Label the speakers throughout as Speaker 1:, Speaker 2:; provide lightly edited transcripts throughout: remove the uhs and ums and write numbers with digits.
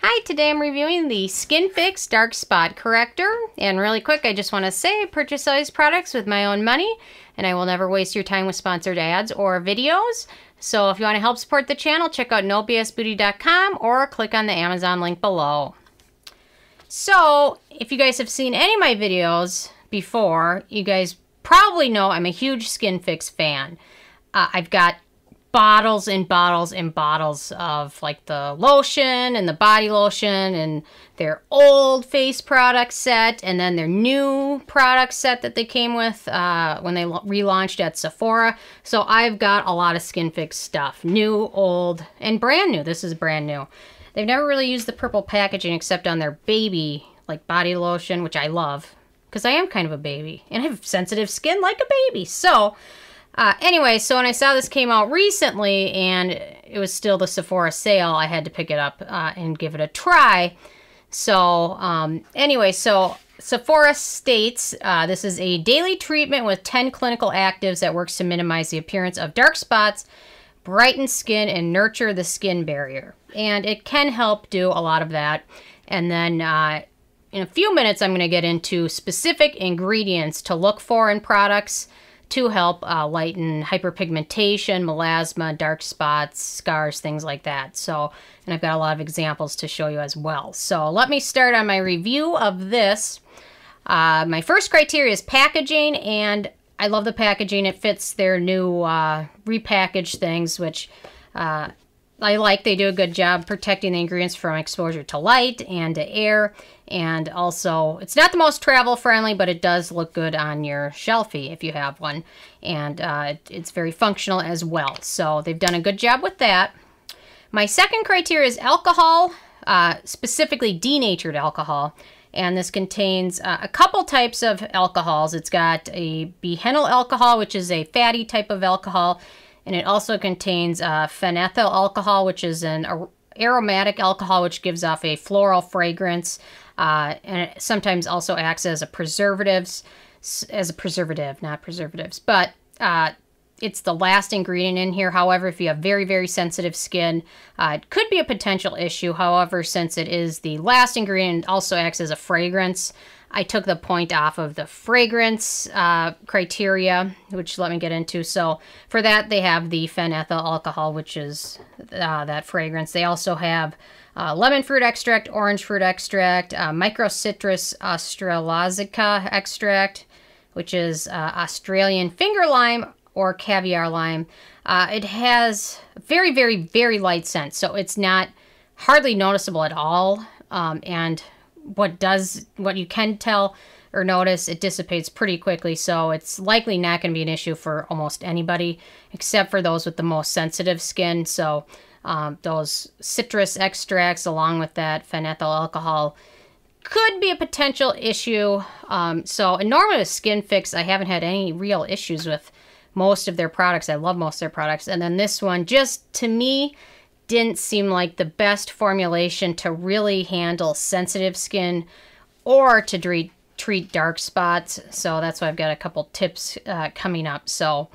Speaker 1: Hi, today I'm reviewing the SkinFix Dark Spot Corrector. And really quick, I just want to say I purchase all these products with my own money, and I will never waste your time with sponsored ads or videos. So if you want to help support the channel, check out nobsbeauty.com or click on the Amazon link below. So if you guys have seen any of my videos before, you guys probably know I'm a huge SkinFix fan. I've got bottles and bottles and bottles of like the lotion and the body lotion and their old face product set and then their new product set that they came with when they relaunched at Sephora. So I've got a lot of SkinFix stuff, new, old, and brand new. This is brand new. They've never really used the purple packaging except on their baby like body lotion, which I love because I am kind of a baby and I have sensitive skin like a baby. So anyway, so when I saw this came out recently and it was still the Sephora sale, I had to pick it up and give it a try. So anyway, so Sephora states this is a daily treatment with 10 clinical actives that works to minimize the appearance of dark spots, brighten skin, and nurture the skin barrier. And it can help do a lot of that. And then in a few minutes, I'm going to get into specific ingredients to look for in products to help lighten hyperpigmentation, melasma, dark spots, scars, things like that. So, and I've got a lot of examples to show you as well. So let me start on my review of this. My first criteria is packaging, and I love the packaging. It fits their new repackaged things, which I like. They do a good job protecting the ingredients from exposure to light and to air. And also, it's not the most travel friendly, but it does look good on your shelfie if you have one. And it's very functional as well. So they've done a good job with that. My second criteria is alcohol, specifically denatured alcohol. And this contains a couple types of alcohols. It's got a Behenyl alcohol, which is a fatty type of alcohol. And it also contains phenethyl alcohol, which is an aromatic alcohol, which gives off a floral fragrance. And it sometimes also acts as a preservative, not preservatives. But it's the last ingredient in here. However, if you have very, very sensitive skin, it could be a potential issue. However, since it is the last ingredient, it also acts as a fragrance. I took the point off of the fragrance criteria, which let me get into. So for that, they have the phenethyl alcohol, which is that fragrance. They also have lemon fruit extract, orange fruit extract, Microcitrus Australasica extract, which is Australian finger lime or caviar lime. It has very, very, very light scent, so it's not hardly noticeable at all. And what you can tell or notice, it dissipates pretty quickly, so it's likely not going to be an issue for almost anybody, except for those with the most sensitive skin. So those citrus extracts along with that phenethyl alcohol could be a potential issue. And normally with SkinFix, I haven't had any real issues with most of their products. I love most of their products. And then this one, just to me, didn't seem like the best formulation to really handle sensitive skin or to treat dark spots. So that's why I've got a couple tips coming up. So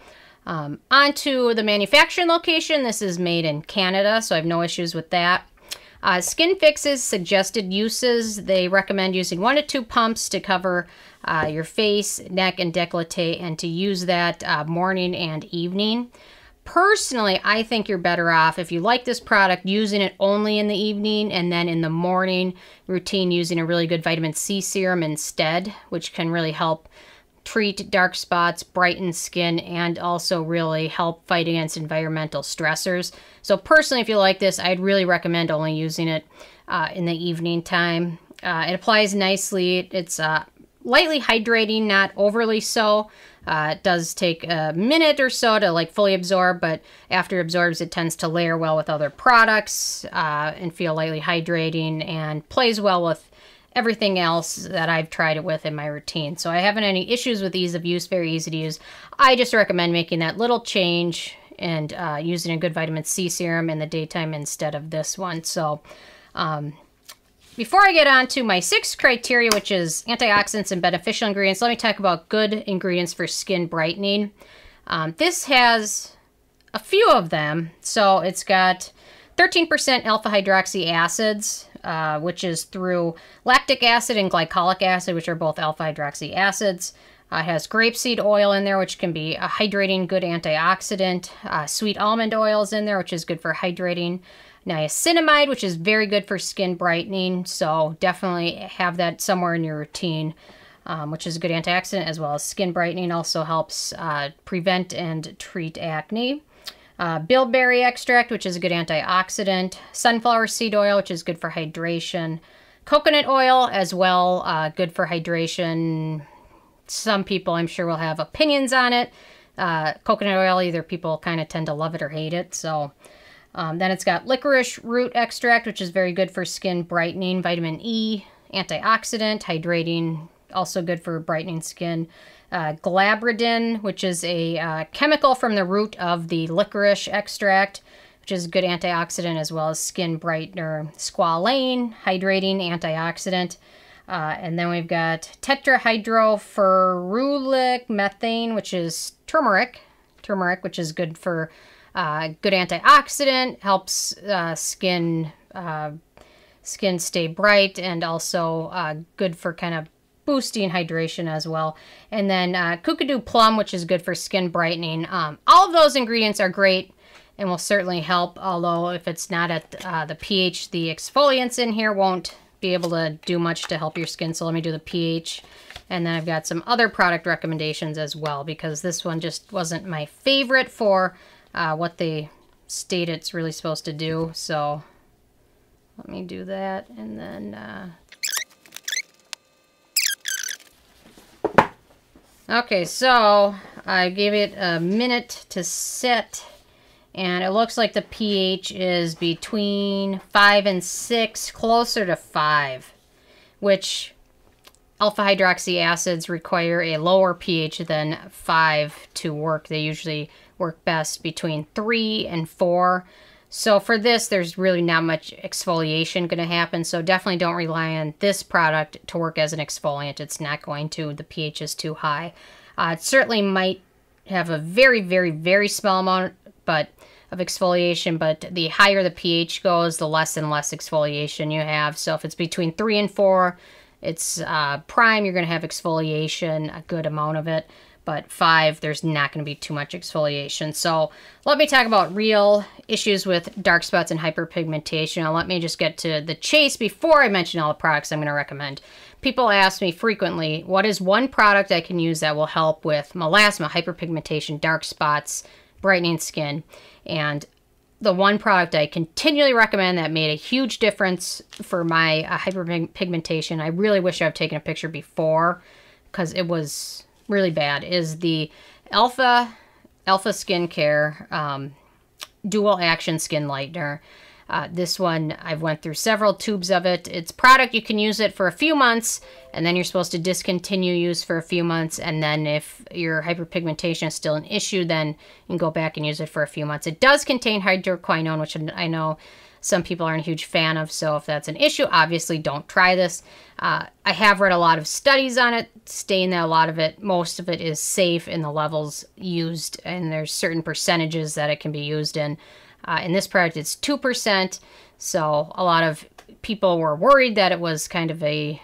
Speaker 1: on to the manufacturing location. This is made in Canada, so I have no issues with that. SkinFix's suggested uses, they recommend using 1 to 2 pumps to cover your face, neck, and décolleté, and to use that morning and evening. Personally, I think you're better off, if you like this product, using it only in the evening, and then in the morning routine using a really good vitamin C serum instead, which can really help treat dark spots, brighten skin, and also really help fight against environmental stressors. So personally, if you like this, I'd really recommend only using it in the evening time. It applies nicely. It's lightly hydrating, not overly so. It does take a minute or so to like fully absorb, but after it absorbs, it tends to layer well with other products and feel lightly hydrating and plays well with everything else that I've tried it with in my routine. So I haven't any issues with ease of use, very easy to use. I just recommend making that little change and using a good vitamin C serum in the daytime instead of this one. So before I get on to my 6th criteria, which is antioxidants and beneficial ingredients, let me talk about good ingredients for skin brightening. This has a few of them. So it's got 13% alpha hydroxy acids, which is through lactic acid and glycolic acid, which are both alpha hydroxy acids. It has grapeseed oil in there, which can be a hydrating, good antioxidant. Sweet almond oil is in there, which is good for hydrating. Niacinamide, which is very good for skin brightening, so definitely have that somewhere in your routine, which is a good antioxidant, as well as skin brightening. Also helps prevent and treat acne. Bilberry extract, which is a good antioxidant. Sunflower seed oil, which is good for hydration. Coconut oil as well, good for hydration. Some people, I'm sure, will have opinions on it. Coconut oil, either people kind of tend to love it or hate it. So then it's got licorice root extract, which is very good for skin brightening. Vitamin E, antioxidant, hydrating, also good for brightening skin. Glabridin, which is a chemical from the root of the licorice extract, which is a good antioxidant as well as skin brightener. Squalane, hydrating, antioxidant. And then we've got tetrahydrofurulic methane, which is turmeric, which is good for good antioxidant, helps skin stay bright, and also good for kind of boosting hydration as well. And then Kookadoo plum, which is good for skin brightening. All of those ingredients are great and will certainly help, although if it's not at the pH, the exfoliants in here won't be able to do much to help your skin. So let me do the pH. And then I've got some other product recommendations as well, because this one just wasn't my favorite for what they state it's really supposed to do. So let me do that. And then okay, so I gave it a minute to set, and it looks like the pH is between 5 and 6, closer to 5, which alpha hydroxy acids require a lower pH than 5 to work. They usually work best between 3 and 4. So for this, there's really not much exfoliation going to happen. So definitely don't rely on this product to work as an exfoliant. It's not going to. The pH is too high. It certainly might have a very, very, very small amount of exfoliation, but the higher the pH goes, the less and less exfoliation you have. So if it's between 3 and 4, it's prime, you're going to have exfoliation, a good amount of it. But 5, there's not going to be too much exfoliation. So let me talk about real issues with dark spots and hyperpigmentation. Now let me just get to the chase before I mention all the products I'm going to recommend. People ask me frequently, what is one product I can use that will help with melasma, hyperpigmentation, dark spots, brightening skin? And the one product I continually recommend that made a huge difference for my hyperpigmentation, I really wish I'd taken a picture before because it was really bad, is the Alpha Skincare Dual Action Skin Lightener. This one, I've went through several tubes of it. It's product, you can use it for a few months, and then you're supposed to discontinue use for a few months, and then if your hyperpigmentation is still an issue, then you can go back and use it for a few months. It does contain hydroquinone, which I know some people aren't a huge fan of, so if that's an issue, obviously don't try this. I have read a lot of studies on it, stating that a lot of it, most of it is safe in the levels used, and there's certain percentages that it can be used in. In this product, it's 2%, so a lot of people were worried that it was kind of a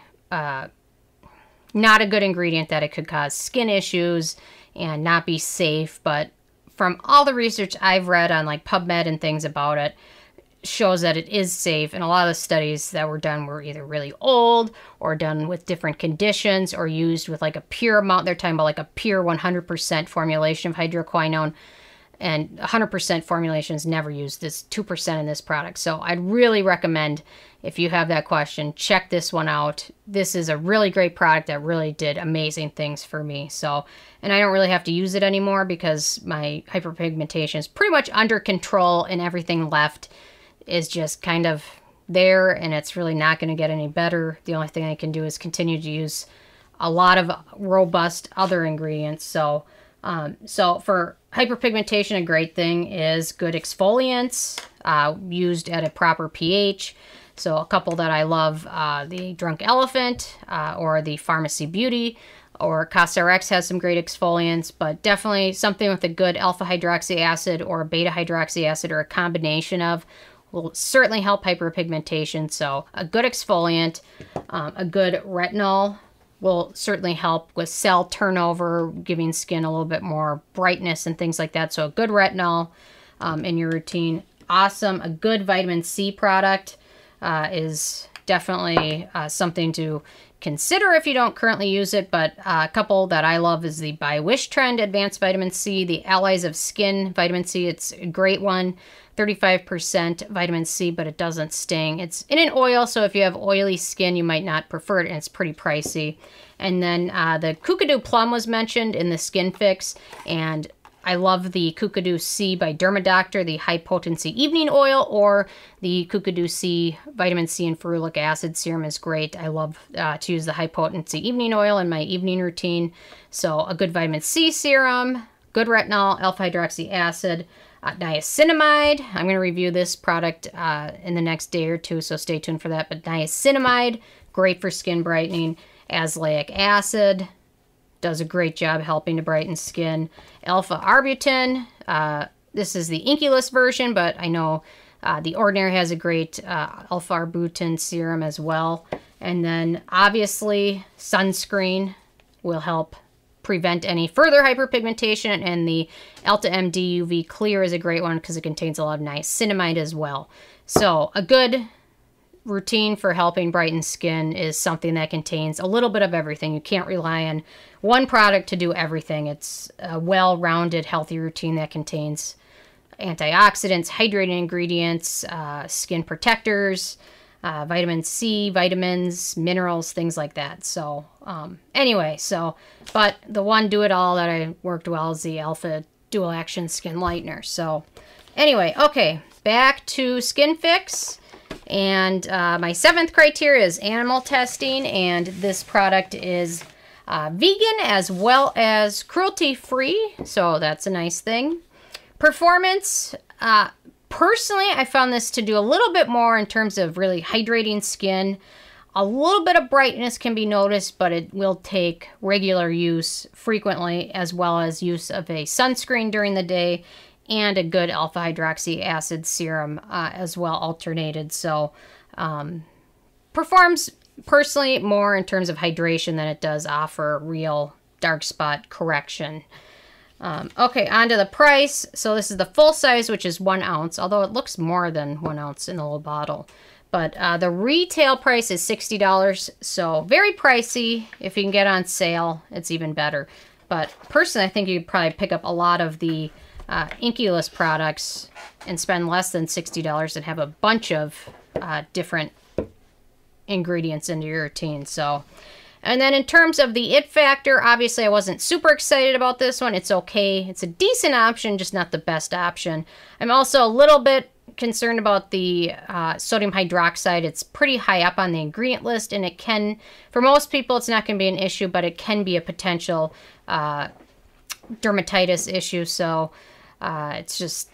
Speaker 1: not a good ingredient, that it could cause skin issues and not be safe, but from all the research I've read on like PubMed and things about it, shows that it is safe, and a lot of the studies that were done were either really old or done with different conditions or used with like a pure amount. They're talking about like a pure 100% formulation of hydroquinone, and 100% formulations never use this 2% in this product. So I'd really recommend, if you have that question, check this one out. This is a really great product that really did amazing things for me. So, and I don't really have to use it anymore because my hyperpigmentation is pretty much under control, and everything left is just kind of there, and it's really not going to get any better. The only thing I can do is continue to use a lot of robust other ingredients. So for hyperpigmentation, a great thing is good exfoliants used at a proper pH. So a couple that I love, the Drunk Elephant or the Pharmacy Beauty, or CosRx has some great exfoliants, but definitely something with a good alpha hydroxy acid or beta hydroxy acid, or a combination of, will certainly help hyperpigmentation. So a good exfoliant, a good retinol will certainly help with cell turnover, giving skin a little bit more brightness and things like that. So a good retinol in your routine. Awesome. A good vitamin C product is definitely something to consider if you don't currently use it, but a couple that I love is the By Wish Trend Advanced Vitamin C, the Allies of Skin Vitamin C. It's a great one, 35% vitamin C, but it doesn't sting. It's in an oil, so if you have oily skin, you might not prefer it, and it's pretty pricey. And then the Kookadoo Plum was mentioned in the SkinFix, and I love the Kookadoo C by Dermadoctor, the high potency evening oil, or the Kookadoo C vitamin C and ferulic acid serum is great. I love to use the high potency evening oil in my evening routine. So a good vitamin C serum, good retinol, alpha hydroxy acid, niacinamide. I'm going to review this product in the next day or two, so stay tuned for that. But niacinamide, great for skin brightening. Azelaic acid, does a great job helping to brighten skin. Alpha-arbutin, this is the inkuless version, but I know The Ordinary has a great alpha-arbutin serum as well. And then obviously sunscreen will help prevent any further hyperpigmentation, and the Alta MD UV Clear is a great one because it contains a lot of niacinamide as well. So a good routine for helping brighten skin is something that contains a little bit of everything. You can't rely on one product to do everything. It's a well-rounded, healthy routine that contains antioxidants, hydrating ingredients, skin protectors, vitamin C, vitamins, minerals, things like that. So anyway, but the one do-it-all that I worked well is the Alpha Dual Action Skin Lightener. So anyway, okay, back to SkinFix. And my 7th criteria is animal testing, and this product is vegan as well as cruelty-free, so that's a nice thing. Performance, personally, I found this to do a little bit more in terms of really hydrating skin. A little bit of brightness can be noticed, but it will take regular use frequently, as well as use of a sunscreen during the day and a good alpha hydroxy acid serum as well, alternated. So performs personally more in terms of hydration than it does offer real dark spot correction. Okay, on to the price. So this is the full size, which is 1 ounce, although it looks more than 1 ounce in the little bottle. But the retail price is $60, so very pricey. If you can get on sale, it's even better. But personally, I think you could probably pick up a lot of the inkuless products and spend less than $60 and have a bunch of different ingredients into your routine. So, and then in terms of the it factor, obviously I wasn't super excited about this one. It's okay. It's a decent option, just not the best option. I'm also a little bit concerned about the sodium hydroxide. It's pretty high up on the ingredient list, and it can, for most people, it's not going to be an issue, but it can be a potential dermatitis issue. So it's just,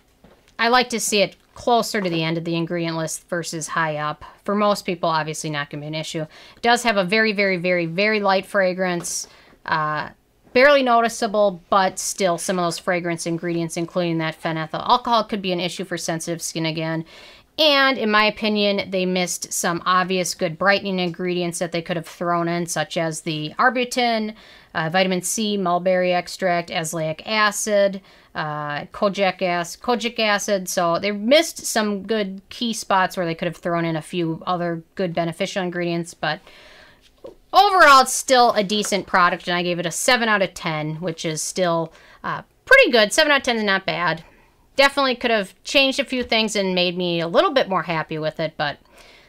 Speaker 1: I like to see it closer to the end of the ingredient list versus high up. For most people, obviously not going to be an issue. It does have a very, very, very, very light fragrance. Barely noticeable, but still some of those fragrance ingredients, including that phenethyl alcohol, could be an issue for sensitive skin again. And in my opinion, they missed some obvious good brightening ingredients that they could have thrown in, such as the arbutin, vitamin C, mulberry extract, azelaic acid, kojic acid. So they missed some good key spots where they could have thrown in a few other good beneficial ingredients, but overall, it's still a decent product, and I gave it a 7 out of 10, which is still pretty good. 7 out of 10 is not bad. Definitely could have changed a few things and made me a little bit more happy with it, but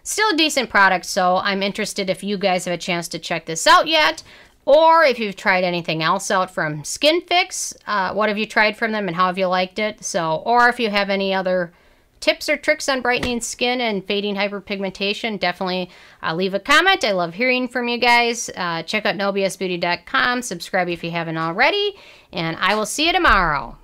Speaker 1: still a decent product. So I'm interested if you guys have a chance to check this out yet, or if you've tried anything else out from SkinFix. What have you tried from them and how have you liked it? So, or if you have any other tips or tricks on brightening skin and fading hyperpigmentation, definitely leave a comment. I love hearing from you guys. Check out nobsbeauty.com. Subscribe if you haven't already, and I will see you tomorrow.